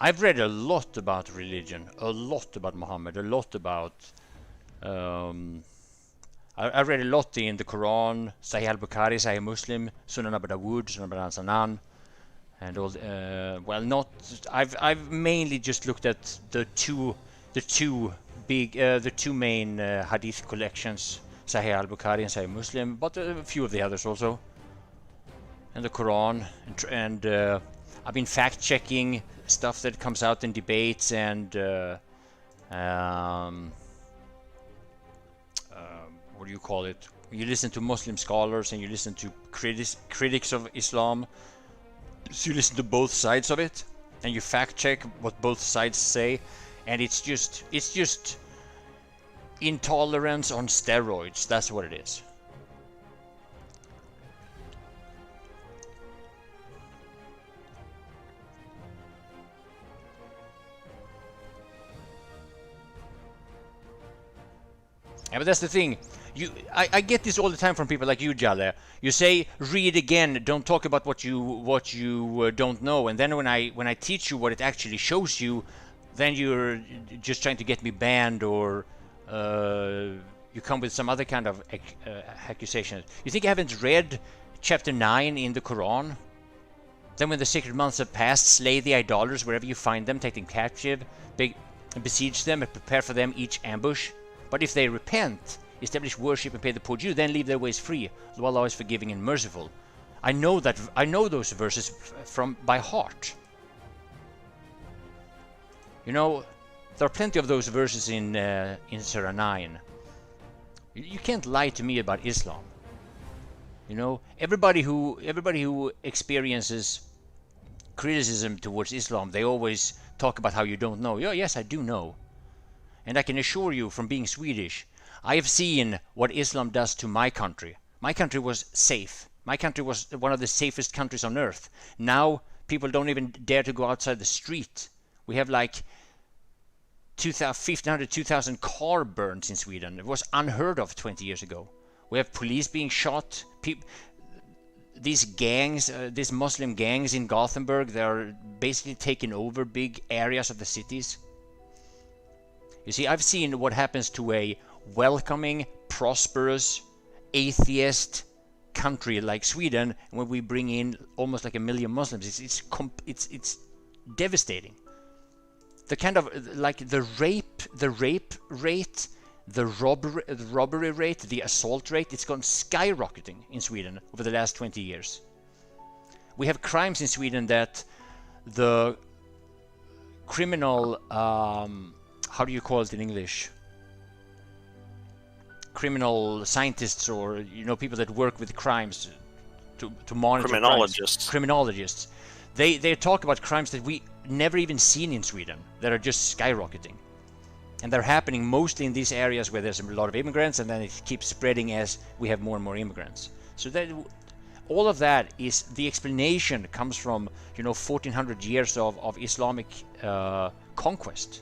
I've read a lot about religion, a lot about Muhammad, a lot about. I read a lot in the Quran, Sahih al-Bukhari, Sahih Muslim, Sunan Abu Dawud, Sunan Ibn Sanan, and all. Well, not. I've mainly just looked at the two main hadith collections, Sahih al-Bukhari and Sahih Muslim, but a few of the others also, and the Quran, and I've been fact-checking stuff that comes out in debates and what do you call it? You listen to Muslim scholars and you listen to critics of Islam. So you listen to both sides of it and you fact-check what both sides say, and it's just intolerance on steroids. That's what it is. Yeah, but that's the thing. I get this all the time from people like you, Jalle. You say, read again, don't talk about what you don't know. And then when I teach you what it actually shows you, then you're just trying to get me banned, or you come with some other kind of accusation. You think I haven't read chapter 9 in the Quran? Then when the sacred months have passed, slay the idolaters wherever you find them, take them captive, besiege them, and prepare for them each ambush. But if they repent, establish worship and pay the poor due, then leave their ways free. Allah is forgiving and merciful. I know those verses from by heart. You know, there are plenty of those verses in Surah 9. You can't lie to me about Islam. You know, everybody who experiences criticism towards Islam, they always talk about how you don't know. Yeah, yes, I do know. And I can assure you, from being Swedish, I have seen what Islam does to my country. My country was safe. My country was one of the safest countries on earth. Now, people don't even dare to go outside the street. We have like 1,500, 2,000 car burns in Sweden. It was unheard of 20 years ago. We have police being shot. These gangs, these Muslim gangs in Gothenburg, they're basically taking over big areas of the cities. You see, I've seen what happens to a welcoming, prosperous, atheist country like Sweden when we bring in almost like 1 million Muslims. It's devastating. The kind of like the rape rate, the robbery rate, the assault rate, it's gone skyrocketing in Sweden over the last 20 years. We have crimes in Sweden that the criminal how do you call it in English? Criminal scientists, or people that work with crimes to monitor criminologists. Criminologists. They talk about crimes that we never even seen in Sweden that are just skyrocketing, and they're happening mostly in these areas where there's a lot of immigrants, and then it keeps spreading as we have more and more immigrants. So that all of that is the explanation comes from 1400 years of Islamic conquest.